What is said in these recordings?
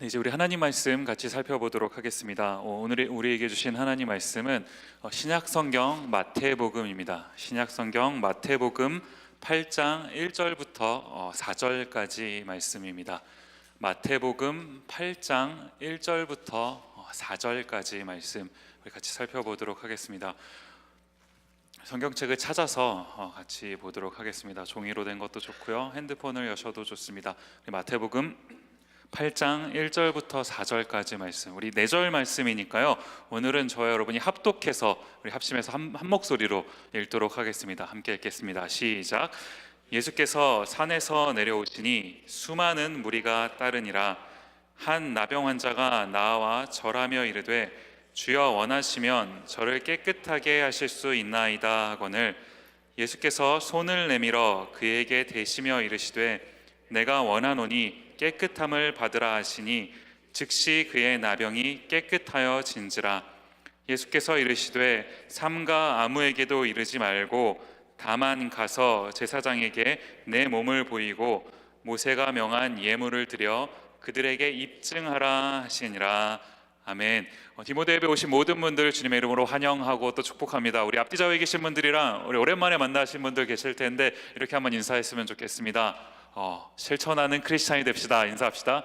이제 우리 하나님 말씀 같이 살펴보도록 하겠습니다. 오늘 우리에게 주신 하나님 말씀은 신약 성경 마태복음입니다. 신약 성경 마태복음 8장 1절부터 4절까지 말씀입니다. 마태복음 8장 1절부터 4절까지 말씀 우리 같이 살펴보도록 하겠습니다. 성경책을 찾아서 같이 보도록 하겠습니다. 종이로 된 것도 좋고요, 핸드폰을 여셔도 좋습니다. 마태복음 8장 1절부터 4절까지 말씀, 우리 4절 말씀이니까요, 오늘은 저와 여러분이 합독해서 우리 합심해서 한 목소리로 읽도록 하겠습니다. 함께 읽겠습니다. 시작. 예수께서 산에서 내려오시니 수많은 무리가 따르니라. 한 나병 환자가 나와 절하며 이르되 주여 원하시면 저를 깨끗하게 하실 수 있나이다 하거늘 예수께서 손을 내밀어 그에게 대시며 이르시되 내가 원하노니 깨끗함을 받으라 하시니 즉시 그의 나병이 깨끗하여 진지라. 예수께서 이르시되 삼가 아무에게도 이르지 말고 다만 가서 제사장에게 내 몸을 보이고 모세가 명한 예물을 드려 그들에게 입증하라 하시니라. 아멘. 디모데 예배 오신 모든 분들 주님의 이름으로 환영하고 또 축복합니다. 우리 앞뒤 좌우에 계신 분들이랑 우리 오랜만에 만나신 분들 계실 텐데 이렇게 한번 인사했으면 좋겠습니다. 실천하는 크리스찬이 됩시다. 인사합시다.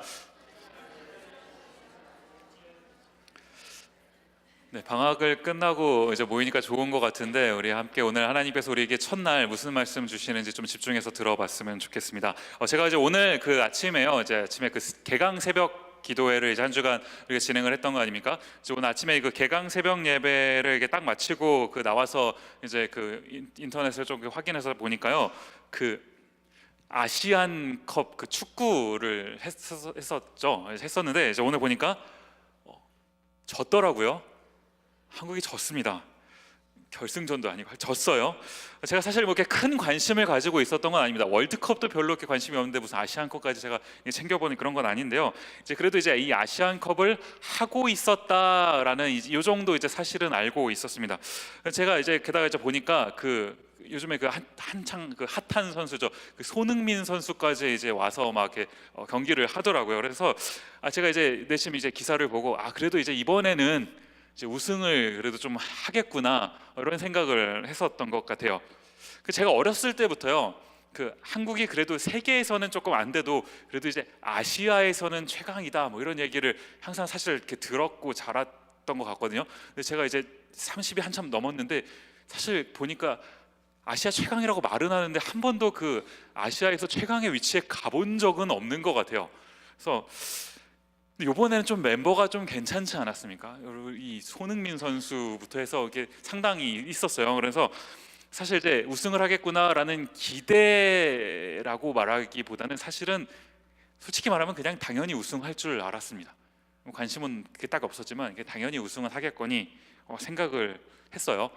네, 방학을 끝나고 이제 모이니까 좋은 것 같은데 우리 함께 오늘 하나님께서 우리에게 첫날 무슨 말씀 주시는지 좀 집중해서 들어봤으면 좋겠습니다. 제가 이제 오늘 그 아침에요, 이제 아침에 그 개강 새벽 기도회를 이제 한 주간 우리가 진행을 했던 거 아닙니까? 이제 오늘 아침에 그 개강 새벽 예배를 이게 딱 마치고 그 나와서 이제 그 인터넷을 좀 확인해서 보니까요, 그 아시안컵 그 축구를 했었는데 이제 오늘 보니까 졌더라고요. 한국이 졌습니다. 결승전도 아니고 졌어요. 제가 사실 뭐 이렇게 큰 관심을 가지고 있었던 건 아닙니다. 월드컵도 별로 그렇게 관심이 없는데 무슨 아시안컵까지 제가 챙겨보는 그런 건 아닌데요. 이제 그래도 이제 이 아시안컵을 하고 있었다라는 이 정도 이제 사실은 알고 있었습니다. 제가 이제 게다가 이제 보니까 그 요즘에 그 한창 그 핫한 선수죠, 그 손흥민 선수까지 이제 와서 막 이렇게 경기를 하더라고요. 그래서 제가 이제 내심 이제 기사를 보고 그래도 이제 이번에는 이제 우승을 그래도 좀 하겠구나 이런 생각을 했었던 것 같아요. 제가 어렸을 때부터요, 그 한국이 그래도 세계에서는 조금 안 돼도 그래도 이제 아시아에서는 최강이다 뭐 이런 얘기를 항상 사실 이렇게 들었고 자랐던 것 같거든요. 근데 제가 이제 30이 한참 넘었는데 사실 보니까 아시아 최강이라고 말은 하는데 한 번도 그 아시아에서 최강의 위치에 가본 적은 없는 것 같아요. 그래서 이번에는 좀 멤버가 좀 괜찮지 않았습니까? 이 손흥민 선수부터 해서 이게 상당히 있었어요. 그래서 사실 이제 우승을 하겠구나라는 기대라고 말하기보다는 사실은 솔직히 말하면 그냥 당연히 우승할 줄 알았습니다. 관심은 그게 딱 없었지만 당연히 우승은 하겠거니 생각을 했어요.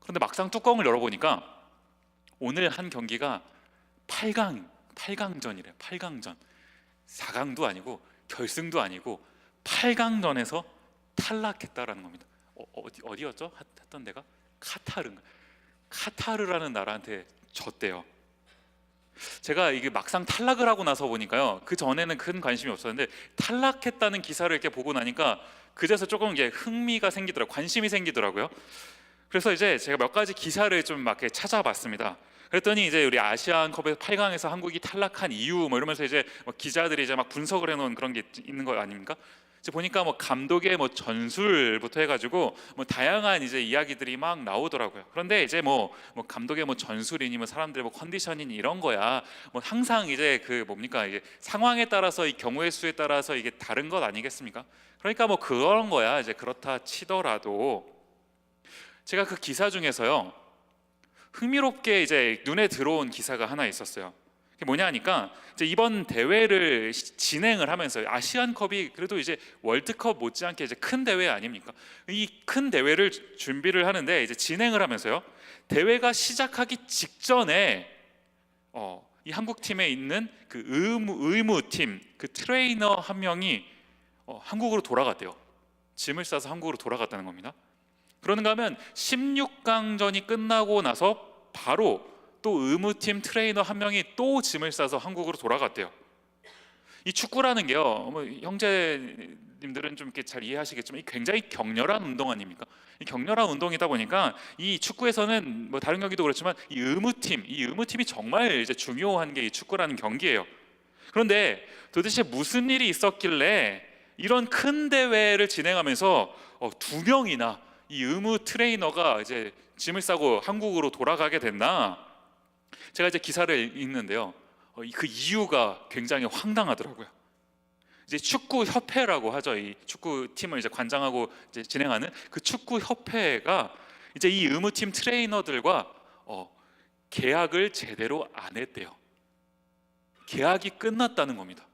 그런데 막상 뚜껑을 열어보니까 오늘 한 경기가 8강전이래요. 8강전. 4강도 아니고 결승도 아니고 8강전에서 탈락했다라는 겁니다. 어디였죠? 했던 데가 카타르라는 나라한테 졌대요. 제가 이게 막상 탈락을 하고 나서 보니까요, 그 전에는 큰 관심이 없었는데 탈락했다는 기사를 이렇게 보고 나니까 그제서 조금 이제 흥미가 생기더라고요. 관심이 생기더라고요. 그래서 이제 제가 몇 가지 기사를 좀 막 찾아봤습니다. 그랬더니 이제 우리 아시안컵에서 8강에서 한국이 탈락한 이유 뭐 이러면서 이제 기자들이 이제 막 분석을 해놓은 그런 게 있는 거 아닙니까? 이제 보니까 뭐 감독의 뭐 전술부터 해가지고 뭐 다양한 이제 이야기들이 막 나오더라고요. 그런데 이제 뭐 감독의 뭐 전술이니 뭐 사람들의 뭐 컨디션이니 이런 거야 뭐 항상 이제 그 뭡니까, 이게 상황에 따라서 이 경우의 수에 따라서 이게 다른 것 아니겠습니까? 그러니까 뭐 그런 거야. 이제 그렇다 치더라도 제가 그 기사 중에서요, 흥미롭게 이제 눈에 들어온 기사가 하나 있었어요. 그게 뭐냐 하니까 이제 이번 대회를 진행을 하면서 아시안컵이 그래도 이제 월드컵 못지않게 이제 큰 대회 아닙니까? 이 큰 대회를 준비를 하는데 이제 진행을 하면서요, 대회가 시작하기 직전에 이 한국 팀에 있는 그 의무팀 그 트레이너 한 명이 한국으로 돌아갔대요. 짐을 싸서 한국으로 돌아갔다는 겁니다. 그런가 하면 16강전이 끝나고 나서 바로 또 의무팀 트레이너 한 명이 또 짐을 싸서 한국으로 돌아갔대요. 이 축구라는 게요, 뭐 형제님들은 좀 이렇게 잘 이해하시겠지만 이 굉장히 격렬한 운동 아닙니까? 이 격렬한 운동이다 보니까 이 축구에서는 뭐 다른 경기도 그렇지만 이 의무팀이 정말 이제 중요한 게 이 축구라는 경기예요. 그런데 도대체 무슨 일이 있었길래 이런 큰 대회를 진행하면서 두 명이나 이 의무 트레이너가 이제 짐을 싸고 한국으로 돌아가게 됐나? 제가 이제 기사를 읽는데요, 그 이유가 굉장히 황당하더라고요. 이제 축구 협회라고 하죠. 이 축구 팀을 이제 관장하고 이제 진행하는 그 축구 협회가 이제 이 의무팀 트레이너들과 계약을 제대로 안 했대요. 계약이 끝났다는 겁니다.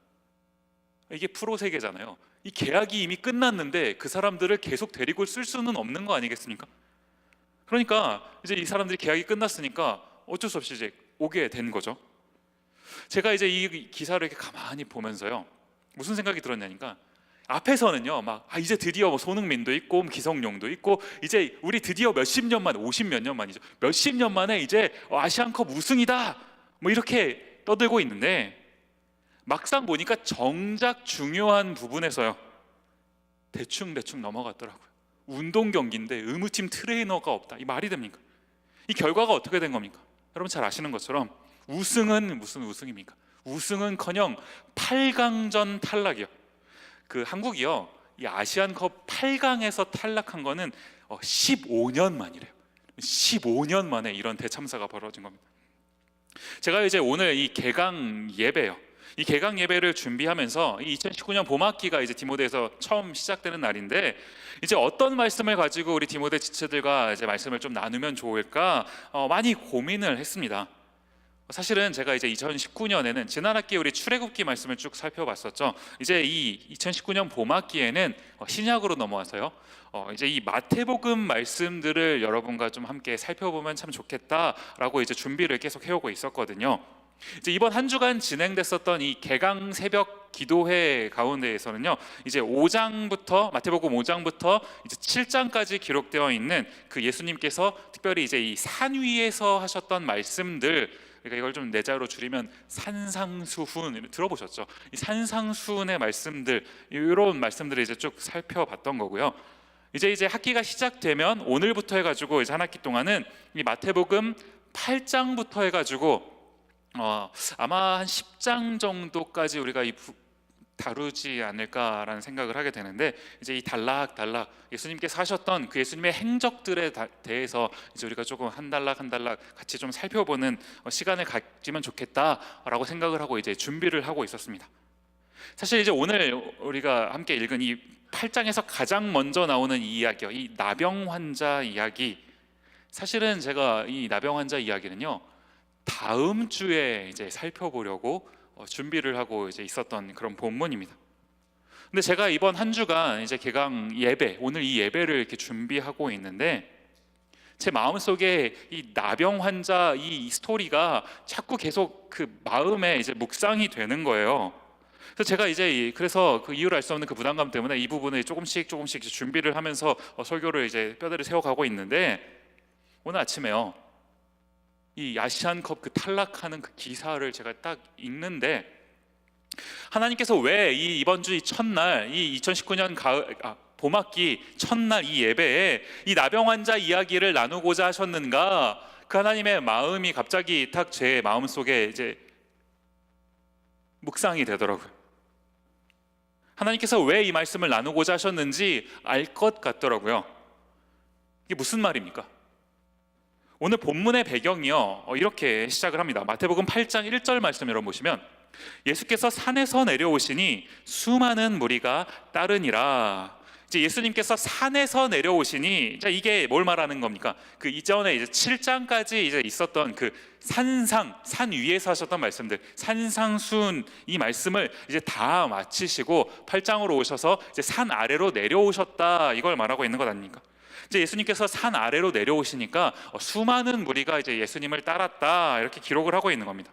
이게 프로 세계잖아요. 이 계약이 이미 끝났는데 그 사람들을 계속 데리고 쓸 수는 없는 거 아니겠습니까? 그러니까 이제 이 사람들이 계약이 끝났으니까 어쩔 수 없이 이제 오게 된 거죠. 제가 이제 이 기사를 이렇게 가만히 보면서요, 무슨 생각이 들었냐니까, 앞에서는요 막 이제 드디어 뭐 손흥민도 있고 기성용도 있고 이제 우리 드디어 몇십 년 만에, 50몇 년 만이죠, 몇십 년 만에 이제 아시안컵 우승이다 뭐 이렇게 떠들고 있는데, 막상 보니까 정작 중요한 부분에서요 대충 넘어갔더라고요. 운동 경기인데 의무팀 트레이너가 없다, 이 말이 됩니까? 이 결과가 어떻게 된 겁니까? 여러분 잘 아시는 것처럼 우승은 무슨 우승입니까? 우승은커녕 8강전 탈락이요. 그 한국이요, 이 아시안컵 8강에서 탈락한 거는 15년 만이래요. 15년 만에 이런 대참사가 벌어진 겁니다. 제가 이제 오늘 이 개강 예배요, 이 개강 예배를 준비하면서 이 2019년 봄학기가 이제 디모데에서 처음 시작되는 날인데, 이제 어떤 말씀을 가지고 우리 디모데 지체들과 이제 말씀을 좀 나누면 좋을까 많이 고민을 했습니다. 사실은 제가 이제 2019년에는 지난 학기에 우리 출애굽기 말씀을 쭉 살펴봤었죠. 이제 이 2019년 봄학기에는 신약으로 넘어와서요, 이제 이 마태복음 말씀들을 여러분과 좀 함께 살펴보면 참 좋겠다라고 이제 준비를 계속 해오고 있었거든요. 이제 이번 한 주간 진행됐었던 이 개강 새벽 기도회 가운데에서는요, 이제 5장부터 마태복음 5장부터 이제 7장까지 기록되어 있는 그 예수님께서 특별히 이제 이 산 위에서 하셨던 말씀들, 그러니까 이걸 좀 내자로 줄이면 산상수훈, 들어보셨죠? 이 산상수훈의 말씀들, 이런 말씀들을 이제 쭉 살펴봤던 거고요. 이제 학기가 시작되면 오늘부터 해가지고 이제 한 학기 동안은 이 마태복음 8장부터 해가지고 아마 한 10장 정도까지 우리가 다루지 않을까라는 생각을 하게 되는데, 이제 이 단락 예수님께서 하셨던 그 예수님의 행적들에 대해서 이제 우리가 조금 한 단락 같이 좀 살펴보는 시간을 가지면 좋겠다라고 생각을 하고 이제 준비를 하고 있었습니다. 사실 이제 오늘 우리가 함께 읽은 이 8장에서 가장 먼저 나오는 이 이야기요, 이 나병 환자 이야기, 사실은 제가 이 나병 환자 이야기는요 다음 주에 이제 살펴보려고 준비를 하고 이제 있었던 그런 본문입니다. 근데 제가 이번 한 주간 이제 개강 예배, 오늘 이 예배를 이렇게 준비하고 있는데, 제 마음속에 이 나병 환자 이 스토리가 자꾸 계속 그 마음에 이제 묵상이 되는 거예요. 그래서 제가 이제 그래서 그 이유를 알 수 없는 그 부담감 때문에 이 부분을 조금씩 준비를 하면서 설교를 이제 뼈대를 세워가고 있는데, 오늘 아침에요 이 아시안컵 그 탈락하는 그 기사를 제가 딱 읽는데, 하나님께서 왜 이번 주 이 첫날, 이 2019년 봄학기 첫날 이 예배에 이 나병 환자 이야기를 나누고자 하셨는가, 그 하나님의 마음이 갑자기 딱 제 마음속에 이제 묵상이 되더라고요. 하나님께서 왜 이 말씀을 나누고자 하셨는지 알 것 같더라고요. 이게 무슨 말입니까? 오늘 본문의 배경이요 이렇게 시작을 합니다. 마태복음 8장 1절 말씀 여러분 보시면, 예수께서 산에서 내려오시니 수많은 무리가 따르니라. 이제 예수님께서 산에서 내려오시니, 자 이게 뭘 말하는 겁니까? 그 이전에 이제 7장까지 이제 있었던 그 산 위에서 하셨던 말씀들, 산상순 이 말씀을 이제 다 마치시고 8장으로 오셔서 이제 산 아래로 내려오셨다, 이걸 말하고 있는 것 아닙니까? 이제 예수님께서 산 아래로 내려오시니까 수많은 무리가 이제 예수님을 따랐다, 이렇게 기록을 하고 있는 겁니다.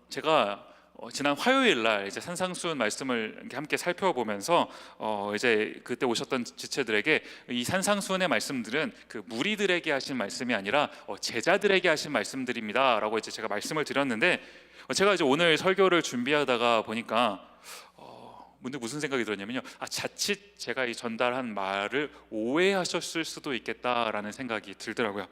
제가 지난 화요일 날 이제 산상수훈 말씀을 이렇게 함께 살펴보면서 이제 그때 오셨던 지체들에게 이 산상수훈의 말씀들은 그 무리들에게 하신 말씀이 아니라 제자들에게 하신 말씀들입니다라고 이제 제가 말씀을 드렸는데, 제가 이제 오늘 설교를 준비하다가 보니까 문득 무슨 생각이 들었냐면요, 자칫 제가 이 전달한 말을 오해하셨을 수도 있겠다라는 생각이 들더라고요.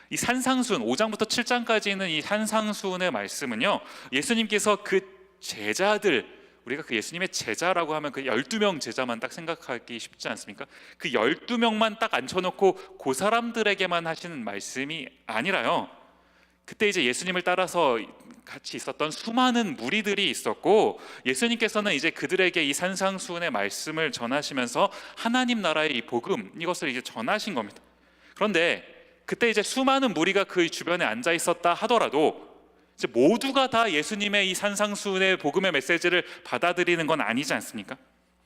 이 산상수훈 5장부터 7장까지 있는 이 산상수훈의 말씀은요, 예수님께서 그 제자들, 우리가 그 예수님의 제자라고 하면 그 12명 제자만 딱 생각하기 쉽지 않습니까? 그 12명만 딱 앉혀놓고 그 사람들에게만 하시는 말씀이 아니라요, 그때 이제 예수님을 따라서 같이 있었던 수많은 무리들이 있었고, 예수님께서는 이제 그들에게 이 산상수훈의 말씀을 전하시면서 하나님 나라의 이 복음, 이것을 이제 전하신 겁니다. 그런데 그때 이제 수많은 무리가 그 주변에 앉아 있었다 하더라도 이제 모두가 다 예수님의 이 산상수훈의 복음의 메시지를 받아들이는 건 아니지 않습니까?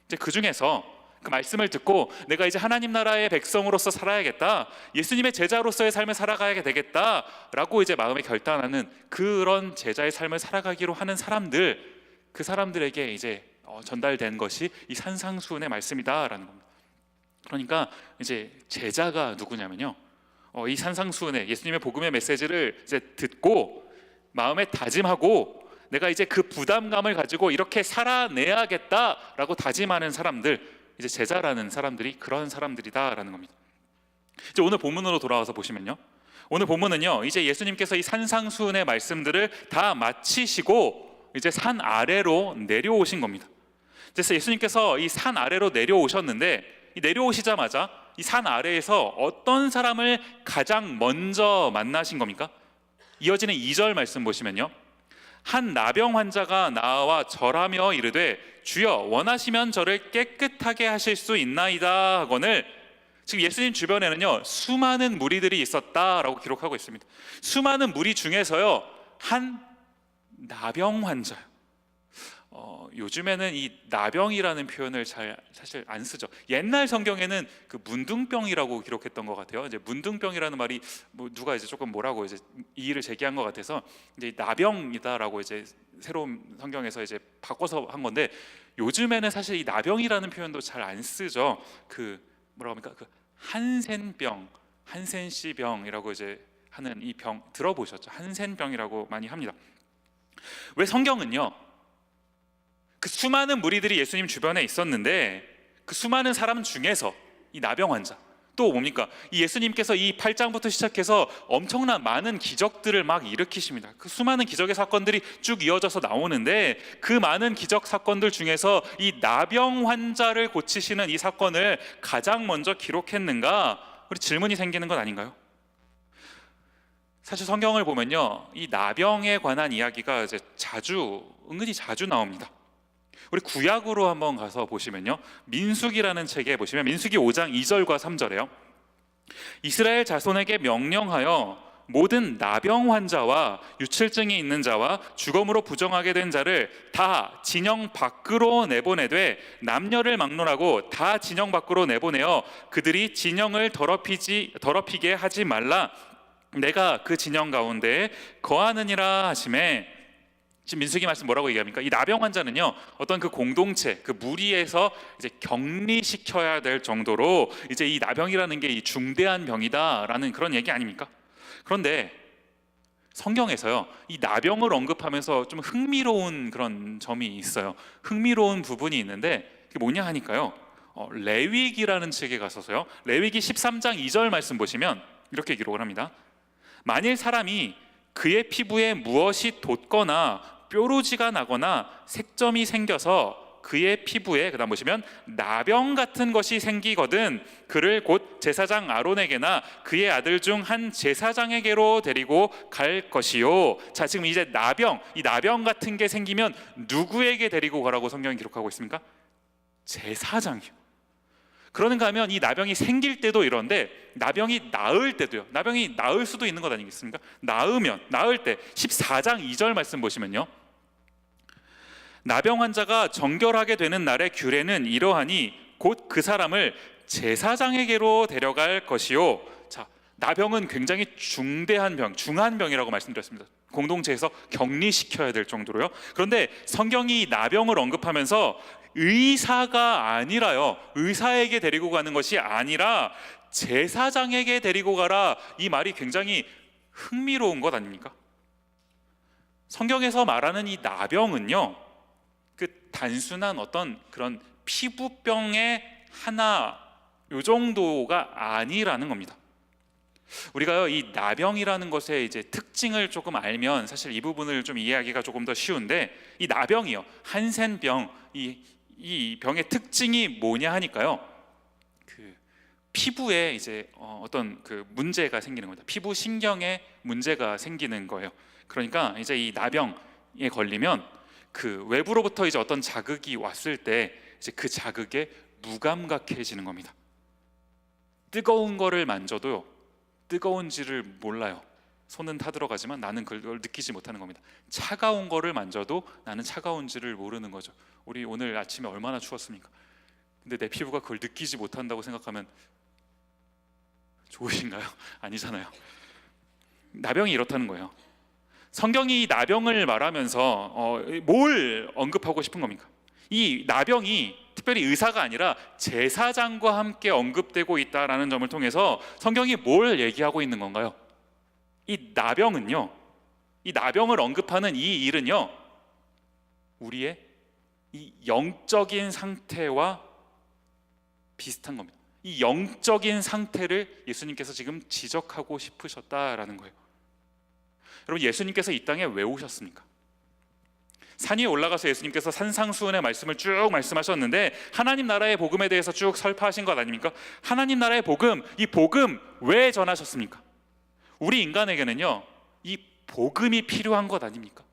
이제 그 중에서 그 말씀을 듣고 내가 이제 하나님 나라의 백성으로서 살아야겠다, 예수님의 제자로서의 삶을 살아가야 되겠다라고 이제 마음에 결단하는 그런 제자의 삶을 살아가기로 하는 사람들, 그 사람들에게 이제 전달된 것이 이 산상수훈의 말씀이다라는 겁니다. 그러니까 이제 제자가 누구냐면요, 이 산상수훈의 예수님의 복음의 메시지를 이제 듣고 마음에 다짐하고 내가 이제 그 부담감을 가지고 이렇게 살아내야겠다라고 다짐하는 사람들, 이제 제자라는 사람들이 그런 사람들이다라는 겁니다. 이제 오늘 본문으로 돌아와서 보시면요, 오늘 본문은요, 이제 예수님께서 이 산상수훈의 말씀들을 다 마치시고 이제 산 아래로 내려오신 겁니다. 그래서 예수님께서 이 산 아래로 내려오셨는데, 이 내려오시자마자 이 산 아래에서 어떤 사람을 가장 먼저 만나신 겁니까? 이어지는 2절 말씀 보시면요, 한 나병 환자가 나와 절하며 이르되 주여 원하시면 저를 깨끗하게 하실 수 있나이다 하거늘, 지금 예수님 주변에는요 수많은 무리들이 있었다라고 기록하고 있습니다. 수많은 무리 중에서요 한 나병 환자, 요즘에는 이 나병이라는 표현을 사실 안 쓰죠. 옛날 성경에는 그 문둥병이라고 기록했던 것 같아요. 이제 문둥병이라는 말이 누가 이제 조금 뭐라고 이제 이의를 제기한 것 같아서 이제 나병이다라고 이제 새로운 성경에서 이제 바꿔서 한 건데, 요즘에는 사실 이 나병이라는 표현도 잘 안 쓰죠. 그 뭐라고 합니까? 그 한센병, 한센시병이라고 이제 하는 이 병 들어보셨죠? 한센병이라고 많이 합니다. 왜 성경은요, 그 수많은 무리들이 예수님 주변에 있었는데 그 수많은 사람 중에서 이 나병 환자, 또 뭡니까? 이 예수님께서 이 8장부터 시작해서 엄청난 많은 기적들을 막 일으키십니다. 그 수많은 기적의 사건들이 쭉 이어져서 나오는데, 그 많은 기적 사건들 중에서 이 나병 환자를 고치시는 이 사건을 가장 먼저 기록했는가? 우리 질문이 생기는 건 아닌가요? 사실 성경을 보면요, 이 나병에 관한 이야기가 이제 은근히 자주 나옵니다. 우리 구약으로 한번 가서 보시면요, 민수기라는 책에 보시면 민수기 5장 2절과 3절에요 이스라엘 자손에게 명령하여 모든 나병 환자와 유칠증이 있는 자와 죽음으로 부정하게 된 자를 다 진영 밖으로 내보내되 남녀를 막론하고 다 진영 밖으로 내보내어 그들이 진영을 더럽히게 하지 말라. 내가 그 진영 가운데 거하느니라 하시매, 지금 민수기 말씀 뭐라고 얘기합니까? 이 나병 환자는요 어떤 그 공동체, 그 무리에서 이제 격리시켜야 될 정도로 이제 이 나병이라는 게 이 중대한 병이다라는 그런 얘기 아닙니까? 그런데 성경에서요 이 나병을 언급하면서 좀 흥미로운 그런 점이 있어요. 흥미로운 부분이 있는데 그게 뭐냐 하니까요, 레위기라는 책에 가서서요, 레위기 13장 2절 말씀 보시면 이렇게 기록을 합니다. 만일 사람이 그의 피부에 무엇이 돋거나 뾰루지가 나거나 색점이 생겨서 그의 피부에, 그다음 보시면 나병 같은 것이 생기거든 그를 곧 제사장 아론에게나 그의 아들 중 한 제사장에게로 데리고 갈 것이요. 자, 지금 이제 이 나병 같은 게 생기면 누구에게 데리고 가라고 성경이 기록하고 있습니까? 제사장이요. 그러는가 하면 이 나병이 생길 때도 이런데 나병이 나을 때도요, 나병이 나을 수도 있는 것 아니겠습니까? 나을 때 14장 2절 말씀 보시면요, 나병 환자가 정결하게 되는 날의 규례는 이러하니 곧 그 사람을 제사장에게로 데려갈 것이요. 자, 나병은 굉장히 중대한 병, 중한 병이라고 말씀드렸습니다. 공동체에서 격리시켜야 될 정도로요. 그런데 성경이 나병을 언급하면서 의사가 아니라요, 의사에게 데리고 가는 것이 아니라 제사장에게 데리고 가라, 이 말이 굉장히 흥미로운 것 아닙니까? 성경에서 말하는 이 나병은요, 그 단순한 어떤 그런 피부병의 하나, 요 정도가 아니라는 겁니다. 우리가요, 이 나병이라는 것의 이제 특징을 조금 알면 사실 이 부분을 좀 이해하기가 조금 더 쉬운데, 이 나병이요, 한센병, 이 병의 특징이 뭐냐 하니까요, 그 피부에 이제 어떤 그 문제가 생기는 겁니다. 피부 신경에 문제가 생기는 거예요. 그러니까 이제 이 나병에 걸리면 그 외부로부터 이제 어떤 자극이 왔을 때 이제 그 자극에 무감각해지는 겁니다. 뜨거운 거를 만져도요, 뜨거운지를 몰라요. 손은 타들어가지만 나는 그걸 느끼지 못하는 겁니다. 차가운 거를 만져도 나는 차가운지를 모르는 거죠. 우리 오늘 아침에 얼마나 추웠습니까? 근데 내 피부가 그걸 느끼지 못한다고 생각하면 좋으신가요? 아니잖아요. 나병이 이렇다는 거예요. 성경이 이 나병을 말하면서 뭘 언급하고 싶은 겁니까? 이 나병이 특별히 의사가 아니라 제사장과 함께 언급되고 있다라는 점을 통해서 성경이 뭘 얘기하고 있는 건가요? 이 나병은요, 이 나병을 언급하는 이 일은요, 우리의 이 영적인 상태와 비슷한 겁니다. 이 영적인 상태를 예수님께서 지금 지적하고 싶으셨다라는 거예요. 여러분, 예수님께서 이 땅에 왜 오셨습니까? 산 위에 올라가서 예수님께서 산상수훈의 말씀을 쭉 말씀하셨는데 하나님 나라의 복음에 대해서 쭉 설파하신 것 아닙니까? 하나님 나라의 복음, 이 복음 왜 전하셨습니까? 우리 인간에게는요, 이 복음이 필요한 것 아닙니까?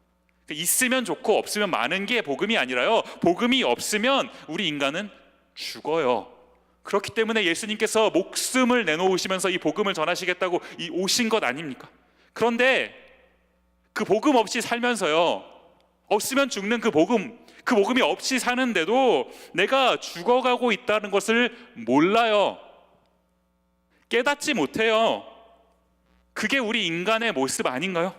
있으면 좋고 없으면 많은 게 복음이 아니라요, 복음이 없으면 우리 인간은 죽어요. 그렇기 때문에 예수님께서 목숨을 내놓으시면서 이 복음을 전하시겠다고 오신 것 아닙니까? 그런데 그 복음 없이 살면서요, 없으면 죽는 그 복음이 없이 사는데도 내가 죽어가고 있다는 것을 몰라요. 깨닫지 못해요. 그게 우리 인간의 모습 아닌가요?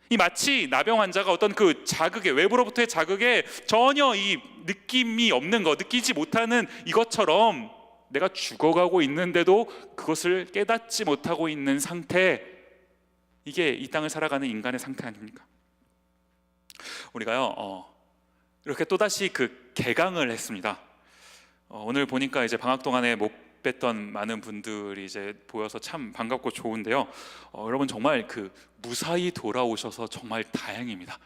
이 마치 나병 환자가 어떤 그 자극에, 외부로부터의 자극에 전혀 이 느낌이 없는 거, 느끼지 못하는 이것처럼 내가 죽어가고 있는데도 그것을 깨닫지 못하고 있는 상태, 이게 이 땅을 살아가는 인간의 상태 아닙니까? 우리가요, 이렇게 또다시 그 개강을 했습니다. 오늘 보니까 이제 방학 동안에 못 뵀던 많은 분들이 이제 보여서 참 반갑고 좋은데요. 여러분 정말 그 무사히 돌아오셔서 정말 다행입니다.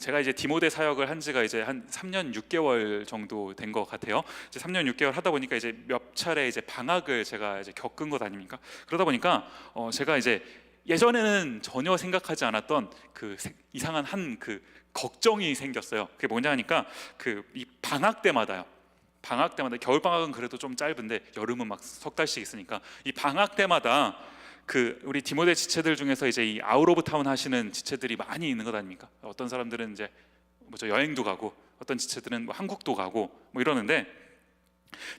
제가 이제 디모데 사역을 한 지가 이제 한 3년 6개월 정도 된 것 같아요. 이제 3년 6개월 하다 보니까 이제 몇 차례 이제 방학을 제가 이제 겪은 것 아닙니까? 그러다 보니까 제가 이제 예전에는 전혀 생각하지 않았던 그 이상한 한 그 걱정이 생겼어요. 그게 뭐냐 하니까 이 방학 때마다요. 방학 때마다, 겨울 방학은 그래도 좀 짧은데 여름은 막 석 달씩 있으니까 이 방학 때마다 그 우리 디모데 지체들 중에서 이제 이 아웃 오브 타운 하시는 지체들이 많이 있는 것 아닙니까? 어떤 사람들은 이제 뭐죠, 여행도 가고, 어떤 지체들은 뭐 한국도 가고 뭐 이러는데,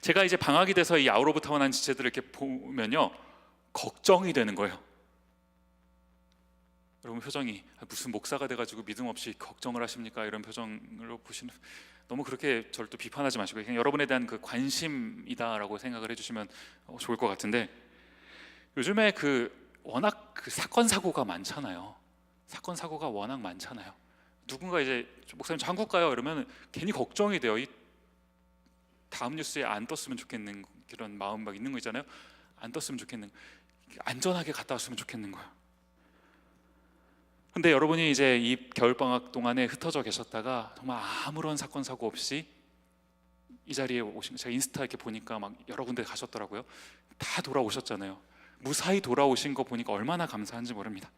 제가 이제 방학이 돼서 이 아웃 오브 타운 한 지체들을 이렇게 보면요, 걱정이 되는 거예요. 여러분 표정이 무슨 목사가 돼가지고 믿음 없이 걱정을 하십니까? 이런 표정으로 보시는, 너무 그렇게 저를 또 비판하지 마시고 그냥 여러분에 대한 그 관심이다라고 생각을 해주시면 좋을 것 같은데, 요즘에 워낙 사건 사고가 많잖아요. 사건 사고가 워낙 많잖아요. 누군가 이제 목사님 저 한국 가요 이러면 괜히 걱정이 돼요. 이 다음 뉴스에 안 떴으면 좋겠는 그런 마음 막 있는 거 있잖아요. 안 떴으면 좋겠는, 안전하게 갔다 왔으면 좋겠는 거예요. 근데 여러분이 이제 이 겨울방학 동안에 흩어져 계셨다가 정말 아무런 사건 사고 없이 이 자리에 오신, 제가 인스타 이렇게 보니까 막 여러 군데 가셨더라고요. 다 돌아오셨잖아요. 무사히 돌아오신 거 보니까 얼마나 감사한지 모릅니다.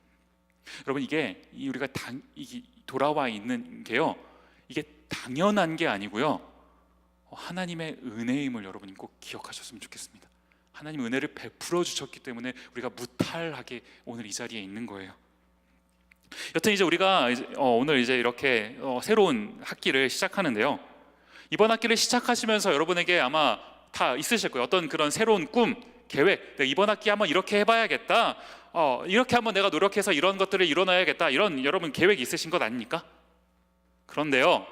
여러분, 이게 우리가 이게 돌아와 있는 게요, 이게 당연한 게 아니고요, 하나님의 은혜임을 여러분이 꼭 기억하셨으면 좋겠습니다. 하나님 은혜를 베풀어 주셨기 때문에 우리가 무탈하게 오늘 이 자리에 있는 거예요. 여튼 이제 우리가 오늘 이제 이렇게 새로운 학기를 시작하는데요, 이번 학기를 시작하시면서 여러분에게 아마 다 있으실 거예요. 어떤 그런 새로운 꿈, 계획, 이번 학기 한번 이렇게 해봐야겠다, 이렇게 한번 내가 노력해서 이런 것들을 이뤄놔야겠다, 이런 여러분 계획이 있으신 것 아닙니까? 그런데요,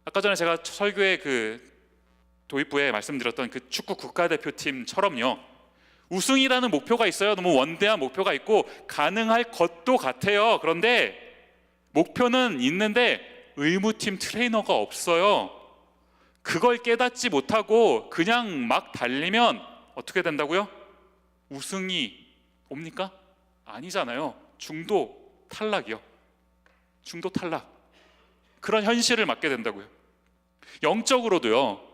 아까 전에 제가 설교의 그 도입부에 말씀드렸던 그 축구 국가대표팀처럼요, 우승이라는 목표가 있어요. 너무 원대한 목표가 있고 가능할 것도 같아요. 그런데 목표는 있는데 의무팀 트레이너가 없어요. 그걸 깨닫지 못하고 그냥 막 달리면 어떻게 된다고요? 우승이 옵니까? 아니잖아요. 중도 탈락이요. 중도 탈락. 그런 현실을 맞게 된다고요. 영적으로도요,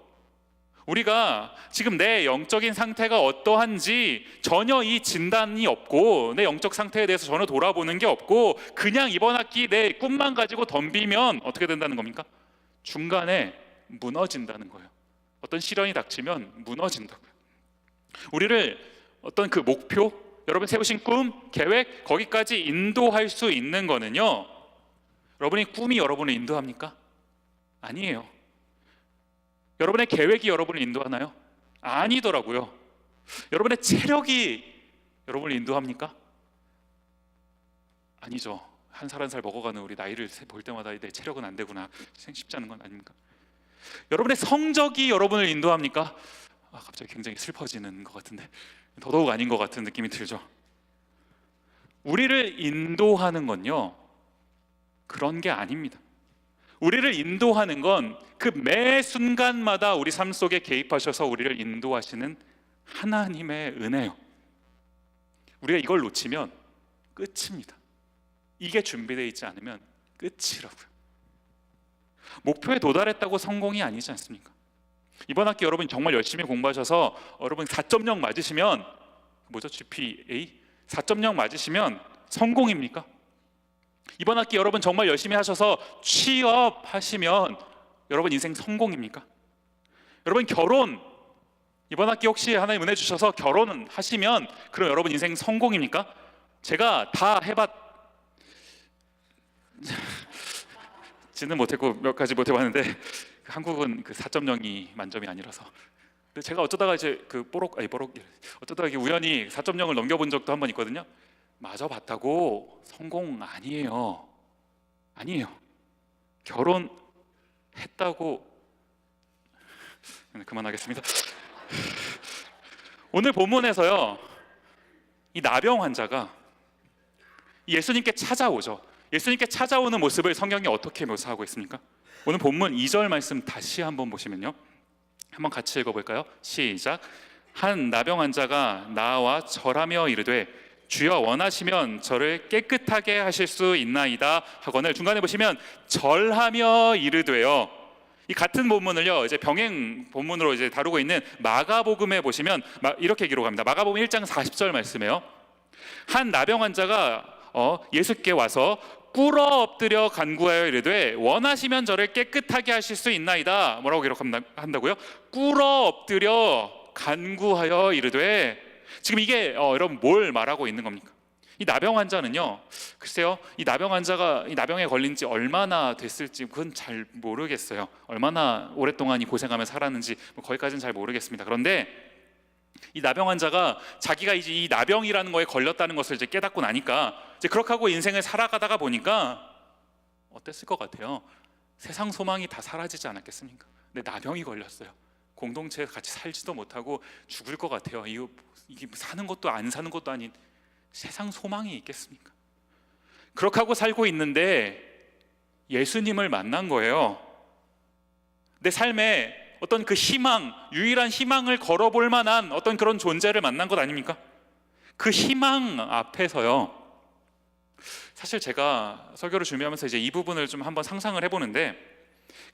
우리가 지금 내 영적인 상태가 어떠한지 전혀 이 진단이 없고 내 영적 상태에 대해서 전혀 돌아보는 게 없고 그냥 이번 학기 내 꿈만 가지고 덤비면 어떻게 된다는 겁니까? 중간에 무너진다는 거예요. 어떤 시련이 닥치면 무너진다고요. 우리를 어떤 그 목표, 여러분 세우신 꿈, 계획, 거기까지 인도할 수 있는 거는요, 여러분이 꿈이 여러분을 인도합니까? 아니에요. 여러분의 계획이 여러분을 인도하나요? 아니더라고요. 여러분의 체력이 여러분을 인도합니까? 아니죠. 한 살 한 살 먹어가는 우리 나이를 볼 때마다 내 체력은 안 되구나, 쉽지 않은 건 아닙니까? 여러분의 성적이 여러분을 인도합니까? 갑자기 굉장히 슬퍼지는 것 같은데 더더욱 아닌 것 같은 느낌이 들죠. 우리를 인도하는 건요, 그런 게 아닙니다. 우리를 인도하는 건 그 매 순간마다 우리 삶 속에 개입하셔서 우리를 인도하시는 하나님의 은혜요. 우리가 이걸 놓치면 끝입니다. 이게 준비되어 있지 않으면 끝이라고요. 목표에 도달했다고 성공이 아니지 않습니까? 이번 학기 여러분 정말 열심히 공부하셔서 여러분 4.0 맞으시면 뭐죠? GPA 4.0 맞으시면 성공입니까? 이번 학기 여러분 정말 열심히 하셔서 취업하시면 여러분 인생 성공입니까? 여러분 결혼, 이번 학기 혹시 하나님 은혜 주셔서 결혼은 하시면 그럼 여러분 인생 성공입니까? 제가 다 지는 못했고 몇 가지 못 해봤는데 한국은 그 4.0이 만점이 아니라서, 근데 제가 어쩌다가 이제 어쩌다가 우연히 4.0을 넘겨본 적도 한 번 있거든요. 맞아봤다고 성공 아니에요. 결혼했다고. 그만하겠습니다. 오늘 본문에서요, 이 나병 환자가 예수님께 찾아오죠. 예수님께 찾아오는 모습을 성경이 어떻게 묘사하고 있습니까? 오늘 본문 2절 말씀 다시 한번 보시면요, 한번 같이 읽어볼까요? 시작. 한 나병 환자가 나와 절하며 이르되 주여 원하시면 저를 깨끗하게 하실 수 있나이다 하거늘, 중간에 보시면 절하며 이르되요. 이 같은 본문을요, 이제 병행 본문으로 이제 다루고 있는 마가복음에 보시면 이렇게 기록합니다. 마가복음 1장 40절 말씀에요, 한 나병 환자가 예수께 와서 꿇어 엎드려 간구하여 이르되 원하시면 저를 깨끗하게 하실 수 있나이다. 뭐라고 기록한다고요? 꿇어 엎드려 간구하여 이르되. 지금 이게 여러분 뭘 말하고 있는 겁니까? 이 나병 환자는요, 글쎄요, 이 나병 환자가 이 나병에 걸린 지 얼마나 됐을지 그건 잘 모르겠어요. 얼마나 오랫동안 이 고생하며 살았는지 거기까지는 잘 모르겠습니다. 그런데 이 나병 환자가 자기가 이제 이 나병이라는 거에 걸렸다는 것을 이제 깨닫고 나니까 이제 그렇게 하고 인생을 살아가다가 보니까 어땠을 것 같아요? 세상 소망이 다 사라지지 않았겠습니까? 근데 나병이 걸렸어요. 공동체에 같이 살지도 못하고 죽을 것 같아요. 이게 사는 것도 안 사는 것도 아닌 세상 소망이 있겠습니까? 그렇게 하고 살고 있는데 예수님을 만난 거예요. 내 삶에 어떤 그 희망, 유일한 희망을 걸어볼 만한 어떤 그런 존재를 만난 것 아닙니까? 그 희망 앞에서요, 사실 제가 설교를 준비하면서 이제 이 부분을 좀 한번 상상을 해보는데,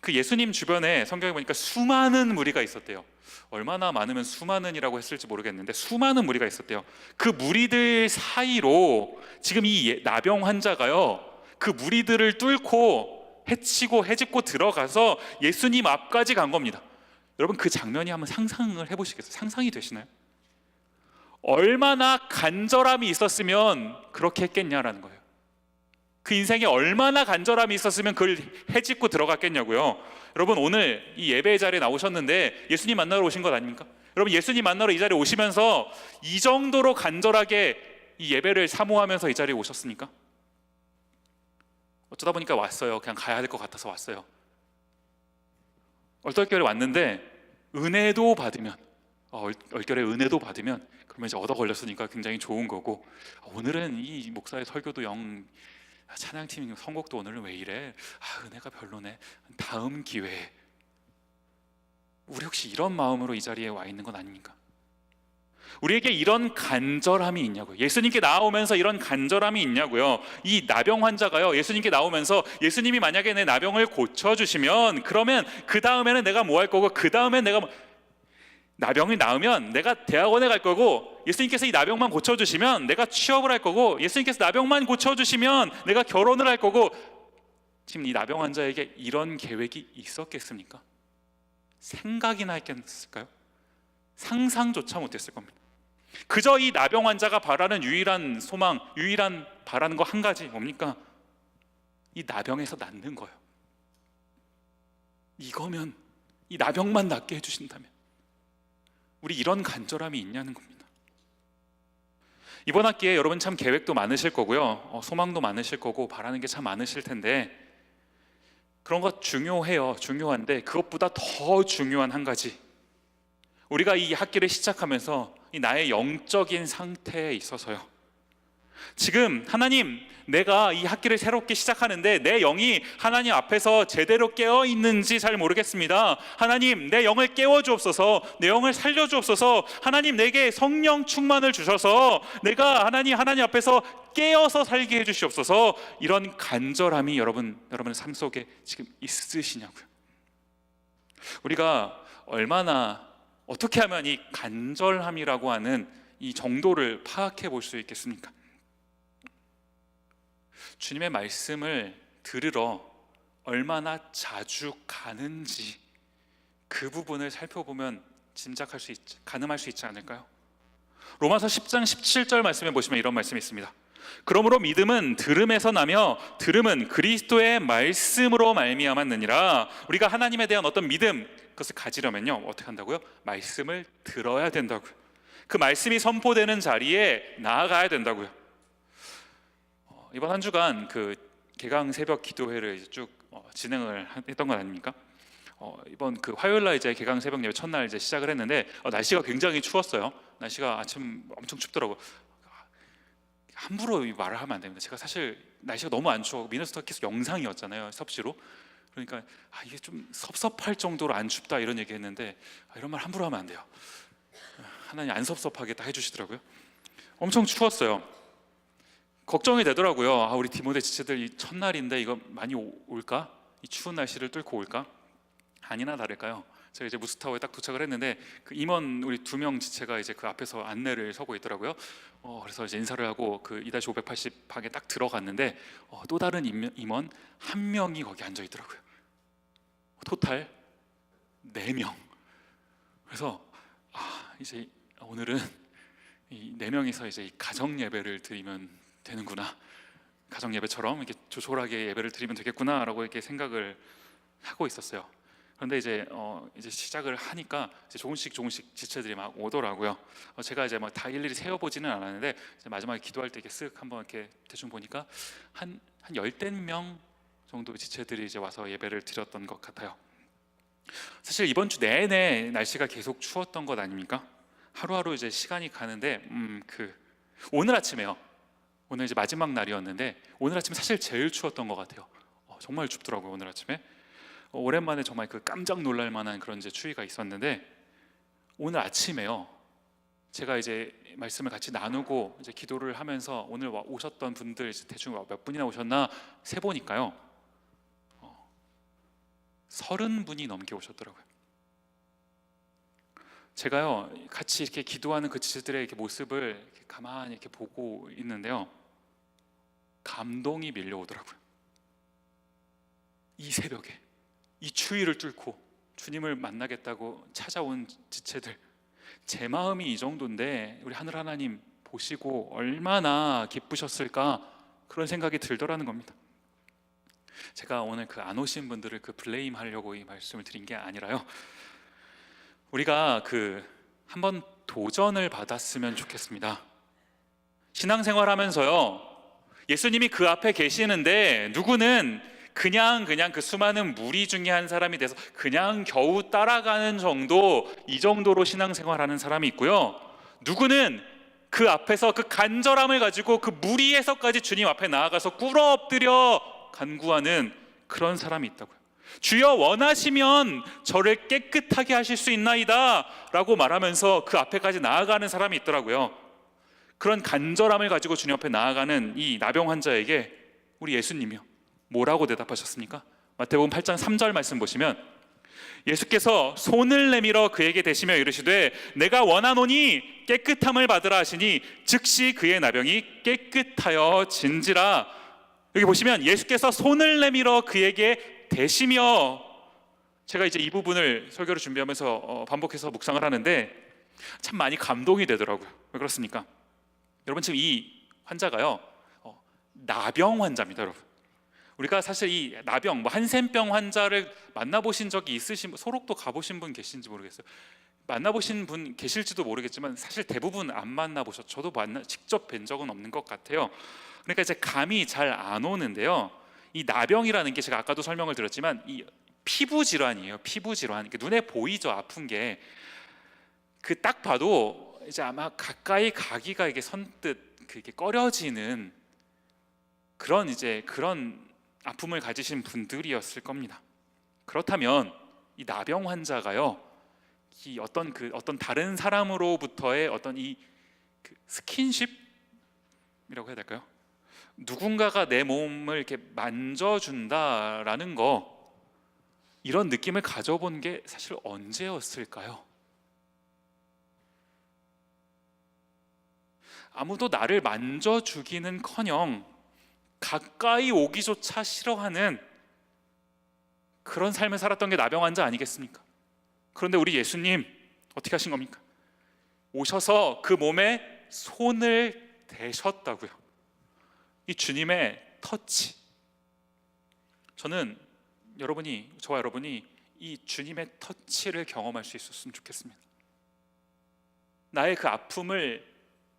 그 예수님 주변에 성경에 보니까 수많은 무리가 있었대요. 얼마나 많으면 수많은이라고 했을지 모르겠는데 수많은 무리가 있었대요. 그 무리들 사이로 지금 이 나병 환자가요, 그 무리들을 뚫고 헤집고 들어가서 예수님 앞까지 간 겁니다. 여러분 그 장면이 한번 상상을 해보시겠어요? 상상이 되시나요? 얼마나 간절함이 있었으면 그렇게 했겠냐라는 거예요. 그 인생에 얼마나 간절함이 있었으면 그걸 헤집고 들어갔겠냐고요. 여러분 오늘 이 예배 자리에 나오셨는데 예수님 만나러 오신 것 아닙니까? 여러분 예수님 만나러 이 자리에 오시면서 이 정도로 간절하게 이 예배를 사모하면서 이 자리에 오셨습니까? 어쩌다 보니까 왔어요. 그냥 가야 될 것 같아서 왔어요. 얼떨결에 왔는데 은혜도 받으면 얼결에 은혜도 받으면 그러면 이제 얻어 걸렸으니까 굉장히 좋은 거고, 오늘은 이 목사의 설교도 영, 찬양팀 선곡도 오늘은 왜 이래? 은혜가 별로네. 다음 기회에. 우리 혹시 이런 마음으로 이 자리에 와 있는 건 아닙니까? 우리에게 이런 간절함이 있냐고요. 예수님께 나오면서 이런 간절함이 있냐고요. 이 나병 환자가요, 예수님께 나오면서 예수님이 만약에 내 나병을 고쳐주시면 그러면 그 다음에는 내가 뭐 할 거고, 그 다음엔 내가 나병이 나으면 내가 대학원에 갈 거고, 예수님께서 이 나병만 고쳐주시면 내가 취업을 할 거고, 예수님께서 나병만 고쳐주시면 내가 결혼을 할 거고. 지금 이 나병 환자에게 이런 계획이 있었겠습니까? 생각이나 했겠을까요? 상상조차 못했을 겁니다. 그저 이 나병 환자가 바라는 유일한 소망, 유일한 바라는 거 한 가지, 뭡니까? 이 나병에서 낫는 거예요. 이거면, 이 나병만 낫게 해주신다면, 우리 이런 간절함이 있냐는 겁니다. 이번 학기에 여러분 참 계획도 많으실 거고요, 소망도 많으실 거고, 바라는 게 참 많으실 텐데, 그런 것 중요해요. 중요한데 그것보다 더 중요한 한 가지, 우리가 이 학기를 시작하면서 이 나의 영적인 상태에 있어서요, 지금 하나님, 내가 이 학기를 새롭게 시작하는데 내 영이 하나님 앞에서 제대로 깨어 있는지 잘 모르겠습니다. 하나님, 내 영을 깨워 주옵소서. 내 영을 살려 주옵소서. 하나님, 내게 성령 충만을 주셔서 내가 하나님 앞에서 깨어서 살게 해 주시옵소서. 이런 간절함이 여러분의 삶 속에 지금 있으시냐고요. 우리가 얼마나, 어떻게 하면 이 간절함이라고 하는 이 정도를 파악해 볼 수 있겠습니까? 주님의 말씀을 들으러 얼마나 자주 가는지, 그 부분을 살펴보면 가늠할 수 있지 않을까요? 로마서 10장 17절 말씀에 보시면 이런 말씀이 있습니다. 그러므로 믿음은 들음에서 나며 들음은 그리스도의 말씀으로 말미암았느니라. 우리가 하나님에 대한 어떤 믿음, 그것을 가지려면요, 어떻게 한다고요? 말씀을 들어야 된다고요. 그 말씀이 선포되는 자리에 나아가야 된다고요. 이번 한 주간 그 개강 새벽 기도회를 이제 쭉 진행을 했던 건 아닙니까? 이번 그 화요일 날 이제 개강 새벽 예배 첫날 이제 시작을 했는데, 날씨가 굉장히 추웠어요. 날씨가 아침 엄청 춥더라고. 함부로 말을 하면 안 됩니다. 제가 사실 날씨가 너무 안 추워, 미네소타 계속 영상이었잖아요, 섭씨로. 그러니까 이게 좀 섭섭할 정도로 안 춥다 이런 얘기했는데, 이런 말 함부로 하면 안 돼요. 하나님 안 섭섭하게 다 해주시더라고요. 엄청 추웠어요. 걱정이 되더라고요. 우리 디모데 지체들 이 첫날인데 이거 많이 올까? 이 추운 날씨를 뚫고 올까? 아니나 다를까요? 제가 이제 무스타워에 딱 도착을 했는데 그 임원 우리 2명 지체가 이제 그 앞에서 안내를 서고 있더라고요. 그래서 이제 인사를 하고 그 2-580 방에 딱 들어갔는데 또 다른 임원 1명이 거기 앉아 있더라고요. 토탈 4명. 그래서 이제 오늘은 이 4명이서 이제 가정 예배를 드리면 되는구나, 가정 예배처럼 이렇게 조촐하게 예배를 드리면 되겠구나라고 이렇게 생각을 하고 있었어요. 그런데 이제 시작을 하니까 이제 조금씩 지체들이 막 오더라고요. 제가 이제 막 다 일일이 세어보지는 않았는데 이제 마지막에 기도할 때 이렇게 쓱 한번 이렇게 대충 보니까 한 열댓 명 정도 지체들이 이제 와서 예배를 드렸던 것 같아요. 사실 이번 주 내내 날씨가 계속 추웠던 것 아닙니까? 하루하루 이제 시간이 가는데 오늘 아침에요. 오늘 이제 마지막 날이었는데 오늘 아침 사실 제일 추웠던 것 같아요. 정말 춥더라고요. 오늘 아침에 오랜만에 정말 그 깜짝 놀랄 만한 그런 이제 추위가 있었는데, 오늘 아침에요, 제가 이제 말씀을 같이 나누고 이제 기도를 하면서 오늘 오셨던 분들 대충 몇 분이나 오셨나 세보니까요, 30분이 넘게 오셨더라고요. 제가요 같이 이렇게 기도하는 그 지체들의 이렇게 모습을 이렇게 가만히 이렇게 보고 있는데요, 감동이 밀려오더라고요. 이 새벽에 이 추위를 뚫고 주님을 만나겠다고 찾아온 지체들, 제 마음이 이 정도인데 우리 하늘 하나님 보시고 얼마나 기쁘셨을까, 그런 생각이 들더라는 겁니다. 제가 오늘 그 안 오신 분들을 블레임 하려고 이 말씀을 드린 게 아니라요, 우리가 한번 도전을 받았으면 좋겠습니다. 신앙생활하면서요, 예수님이 그 앞에 계시는데 누구는 그냥 그 수많은 무리 중에 한 사람이 돼서 그냥 겨우 따라가는 정도, 이 정도로 신앙생활하는 사람이 있고요, 누구는 그 앞에서 그 간절함을 가지고 그 무리에서까지 주님 앞에 나아가서 꿇어 엎드려 간구하는 그런 사람이 있다고요. 주여 원하시면 저를 깨끗하게 하실 수 있나이다 라고 말하면서 그 앞에까지 나아가는 사람이 있더라고요. 그런 간절함을 가지고 주님 앞에 나아가는 이 나병 환자에게 우리 예수님이요, 뭐라고 대답하셨습니까? 마태복음 8장 3절 말씀 보시면 예수께서 손을 내밀어 그에게 대시며 이르시되 내가 원하노니 깨끗함을 받으라 하시니 즉시 그의 나병이 깨끗하여 진지라. 여기 보시면 예수께서 손을 내밀어 그에게 대시며, 제가 이제 이 부분을 설교를 준비하면서 반복해서 묵상을 하는데 참 많이 감동이 되더라고요. 왜 그렇습니까? 여러분, 지금 이 환자가요, 나병 환자입니다, 여러분. 우리가 사실 이 나병, 한센병 환자를 만나보신 적이 있으신 분, 소록도 가보신 분 계신지 모르겠어요. 만나보신 분 계실지도 모르겠지만 사실 대부분 안 만나보셨죠. 저도 직접 뵌 적은 없는 것 같아요. 그러니까 이제 감이 잘 안 오는데요, 이 나병이라는 게 제가 아까도 설명을 드렸지만 이 피부 질환이에요. 피부 질환. 눈에 보이죠, 아픈 게. 그 딱 봐도 이제 아마 가까이 가기가 이게 선뜻 그게 꺼려지는 그런 아픔을 가지신 분들이었을 겁니다. 그렇다면 이 나병 환자가요, 이 어떤 다른 사람으로부터의 어떤 스킨십이라고 해야 될까요? 누군가가 내 몸을 이렇게 만져준다라는 거, 이런 느낌을 가져본 게 사실 언제였을까요? 아무도 나를 만져주기는커녕 가까이 오기조차 싫어하는 그런 삶을 살았던 게 나병 환자 아니겠습니까? 그런데 우리 예수님 어떻게 하신 겁니까? 오셔서 그 몸에 손을 대셨다고요. 이 주님의 터치. 저는 저와 여러분이 이 주님의 터치를 경험할 수 있었으면 좋겠습니다. 나의 그 아픔을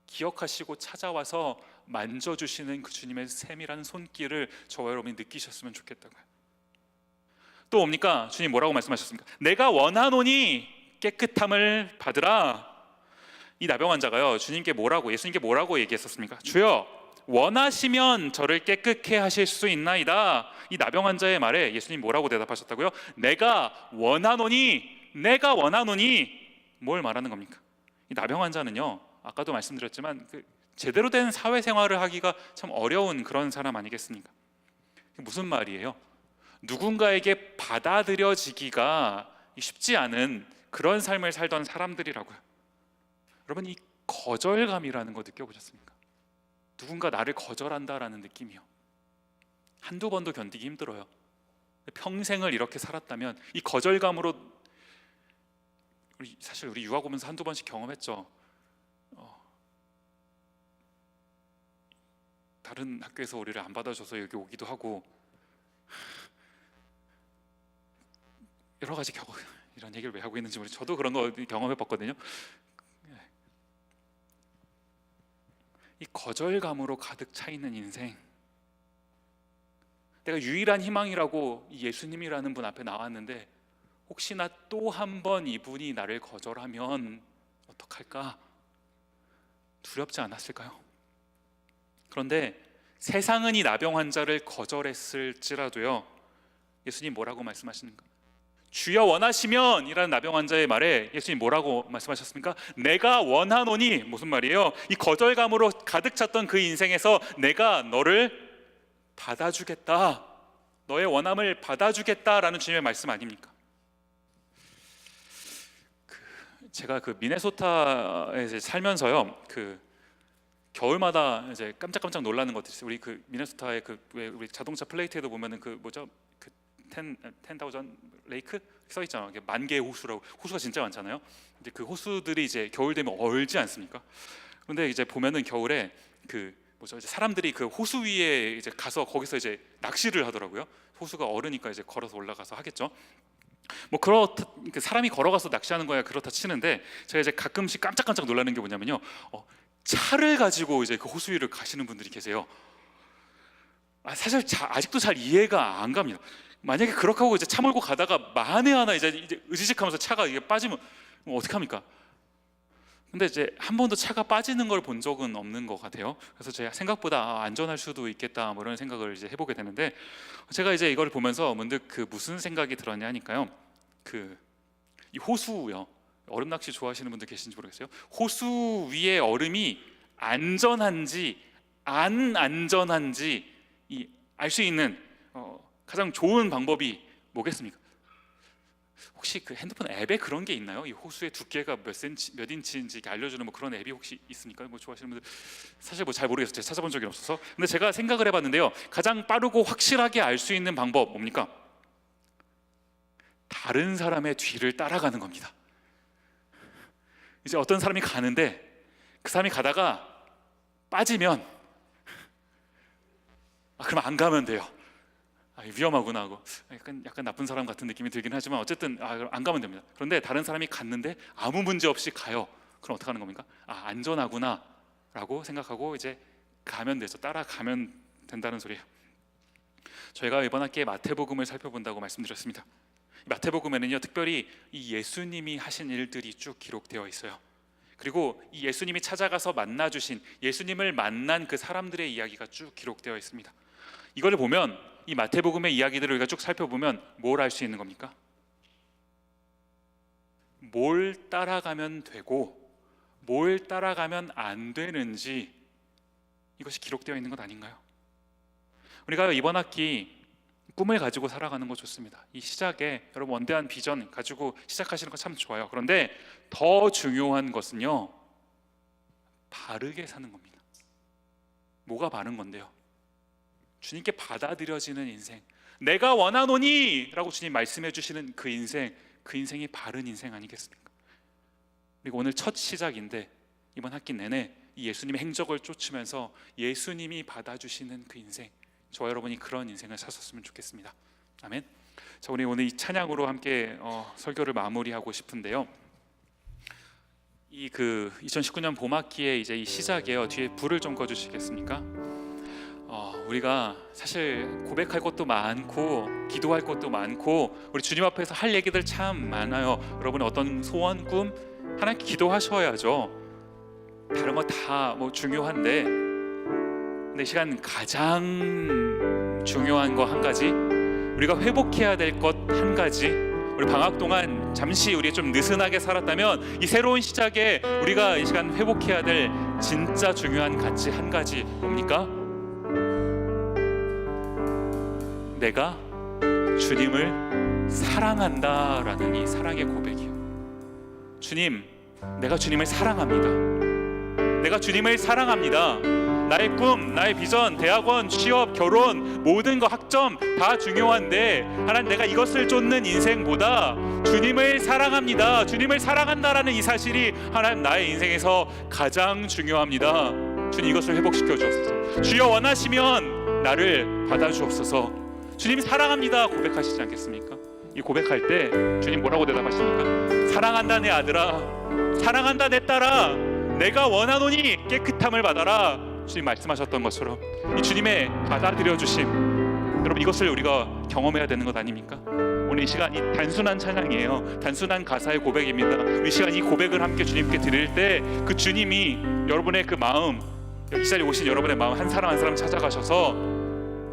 기억하시고 찾아와서 만져주시는 그 주님의 세밀한 손길을 저와 여러분이 느끼셨으면 좋겠다고요. 또 뭡니까? 주님 뭐라고 말씀하셨습니까? 내가 원하노니 깨끗함을 받으라. 이 나병 환자가요, 예수님께 뭐라고 얘기했었습니까? 주여 원하시면 저를 깨끗게 하실 수 있나이다. 이 나병 환자의 말에 예수님 뭐라고 대답하셨다고요? 내가 원하노니 뭘 말하는 겁니까? 이 나병 환자는요, 아까도 말씀드렸지만 제대로 된 사회생활을 하기가 참 어려운 그런 사람 아니겠습니까? 무슨 말이에요? 누군가에게 받아들여지기가 쉽지 않은 그런 삶을 살던 사람들이라고요. 여러분, 이 거절감이라는 거 느껴보셨습니까? 누군가 나를 거절한다라는 느낌이요, 한두 번도 견디기 힘들어요. 평생을 이렇게 살았다면 이 거절감으로 사실 우리 유학 오면서 한두 번씩 경험했죠. 다른 학교에서 우리를 안 받아줘서 여기 오기도 하고, 여러 가지 이런 얘기를 왜 하고 있는지 모르겠어요. 저도 그런 거 경험해봤거든요. 이 거절감으로 가득 차 있는 인생, 내가 유일한 희망이라고 이 예수님이라는 분 앞에 나왔는데 혹시나 또 한 번 이분이 나를 거절하면 어떡할까 두렵지 않았을까요? 그런데 세상은 이 나병 환자를 거절했을지라도요, 예수님 뭐라고 말씀하시는가? 주여 원하시면 이라는 나병 환자의 말에 예수님 뭐라고 말씀하셨습니까? 내가 원하노니, 무슨 말이에요? 이 거절감으로 가득 찼던 그 인생에서 내가 너를 받아주겠다, 너의 원함을 받아주겠다라는 주님의 말씀 아닙니까? 제가 미네소타에 살면서요, 겨울마다 이제 깜짝깜짝 놀라는 것들이 있어요. 우리 미네소타의 왜 우리 자동차 플레이트에도 보면은 뭐죠? 10,000 레이크 써 있잖아요. 만 개의 호수라고. 호수가 진짜 많잖아요. 근데 그 호수들이 이제 겨울 되면 얼지 않습니까? 근데 이제 보면은 겨울에 이제 사람들이 그 호수 위에 이제 가서 거기서 이제 낚시를 하더라고요. 호수가 얼으니까 이제 걸어서 올라가서 하겠죠. 사람이 걸어가서 낚시하는 거야 그렇다 치는데, 제가 이제 가끔씩 깜짝깜짝 놀라는 게 뭐냐면요, 차를 가지고 이제 그 호수 위를 가시는 분들이 계세요. 사실 아직도 잘 이해가 안 갑니다. 만약에 그렇게 하고 이제 차 몰고 가다가 만에 하나 이제 으지직하면서 차가 이게 빠지면 어떻게 합니까? 근데 이제 한 번도 차가 빠지는 걸 본 적은 없는 것 같아요. 그래서 제가 생각보다 안전할 수도 있겠다 뭐 이런 생각을 이제 해보게 되는데, 제가 이제 이걸 보면서 문득 그 무슨 생각이 들었냐 하니까요, 이 호수요, 얼음 낚시 좋아하시는 분들 계신지 모르겠어요. 호수 위에 얼음이 안전한지 안 안전한지 알 수 있는 가장 좋은 방법이 뭐겠습니까? 혹시 그 핸드폰 앱에 그런 게 있나요? 이 호수의 두께가 몇 인치인지 알려주는 뭐 그런 앱이 혹시 있습니까? 뭐 좋아하시는 분들 사실 뭐 잘 모르겠어요. 제가 찾아본 적이 없어서. 근데 제가 생각을 해봤는데요, 가장 빠르고 확실하게 알 수 있는 방법 뭡니까? 다른 사람의 뒤를 따라가는 겁니다. 이제 어떤 사람이 가는데 그 사람이 가다가 빠지면 그럼 안 가면 돼요. 위험하구나 하고 약간 나쁜 사람 같은 느낌이 들긴 하지만 어쨌든 안 가면 됩니다. 그런데 다른 사람이 갔는데 아무 문제 없이 가요. 그럼 어떻게 하는 겁니까? 안전하구나 라고 생각하고 이제 가면 되죠. 따라가면 된다는 소리예요. 저희가 이번 학기에 마태복음을 살펴본다고 말씀드렸습니다. 마태복음에는요, 특별히 이 예수님이 하신 일들이 쭉 기록되어 있어요. 그리고 이 예수님이 찾아가서 만나주신, 예수님을 만난 그 사람들의 이야기가 쭉 기록되어 있습니다. 이걸 보면, 이 마태복음의 이야기들을 우리가 쭉 살펴보면 뭘 알 수 있는 겁니까? 뭘 따라가면 되고 뭘 따라가면 안 되는지, 이것이 기록되어 있는 것 아닌가요? 우리가 이번 학기 꿈을 가지고 살아가는 거 좋습니다. 이 시작에 여러분 원대한 비전 가지고 시작하시는 거 참 좋아요. 그런데 더 중요한 것은요, 바르게 사는 겁니다. 뭐가 바른 건데요? 주님께 받아들여지는 인생, 내가 원하노니 라고 주님 말씀해 주시는 그 인생이 바른 인생 아니겠습니까? 그리고 오늘 첫 시작인데 이번 학기 내내 이 예수님의 행적을 쫓으면서 예수님이 받아주시는 그 인생, 저와 여러분이 그런 인생을 사셨으면 좋겠습니다. 아멘. 자, 우리 오늘 이 찬양으로 함께 설교를 마무리하고 싶은데요, 이 2019년 봄학기에 이제 이 시작이에요. 뒤에 불을 좀 꺼주시겠습니까? 우리가 사실 고백할 것도 많고 기도할 것도 많고 우리 주님 앞에서 할 얘기들 참 많아요. 여러분의 어떤 소원, 꿈 하나님께 기도하셔야죠. 다른 거 다 뭐 중요한데, 근데 이 시간 가장 중요한 거 한 가지, 우리가 회복해야 될 것 한 가지, 우리 방학 동안 잠시 우리 좀 느슨하게 살았다면 이 새로운 시작에 우리가 이 시간 회복해야 될 진짜 중요한 가치 한 가지 뭡니까? 내가 주님을 사랑한다라는 이 사랑의 고백이요. 주님, 내가 주님을 사랑합니다. 내가 주님을 사랑합니다. 나의 꿈, 나의 비전, 대학원, 취업, 결혼, 모든 거 학점 다 중요한데 하나님, 내가 이것을 쫓는 인생보다 주님을 사랑합니다. 주님을 사랑한다라는 이 사실이 하나님 나의 인생에서 가장 중요합니다. 주님, 이것을 회복시켜 주옵소서. 주여, 원하시면 나를 받아주옵소서. 주님 사랑합니다 고백하시지 않겠습니까? 이 고백할 때 주님 뭐라고 대답하십니까? 사랑한다 내 아들아, 사랑한다 내 딸아, 내가 원하노니 깨끗함을 받아라. 주님 말씀하셨던 것처럼 이 주님의 받아들여 주심, 여러분 이것을 우리가 경험해야 되는 것 아닙니까? 오늘 이 시간 이 단순한 찬양이에요. 단순한 가사의 고백입니다. 이 시간 이 고백을 함께 주님께 드릴 때 그 주님이 여러분의 그 마음, 이 자리에 오신 여러분의 마음 한 사람 한 사람 찾아가셔서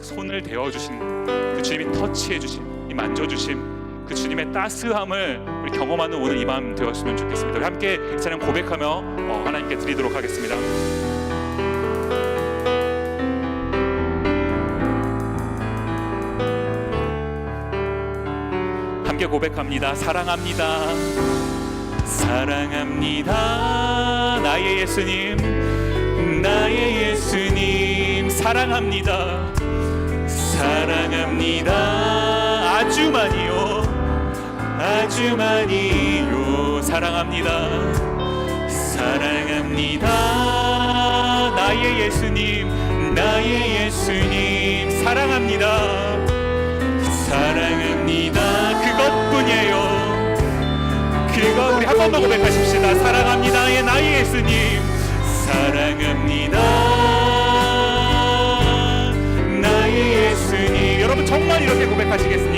손을 대어주신 그 주님이 터치해주신, 이 만져주신 그 주님의 따스함을 우리 경험하는 오늘 이 밤 되었으면 좋겠습니다. 우리 함께 이 찬양 고백하며 하나님께 드리도록 하겠습니다. 함께 고백합니다. 사랑합니다. 사랑합니다. 나의 예수님, 나의 예수님 사랑합니다. 사랑합니다. 아주 많이요, 아주 많이요. 사랑합니다. 사랑합니다. 나의 예수님, 나의 예수님 사랑합니다. 사랑합니다. 그것뿐이에요. 그거 우리 한 번 더 고백하십시다. 사랑합니다. 나의 예수님, 사랑합니다. 나의 예수님. 여러분 정말 이렇게 고백하시겠습니까?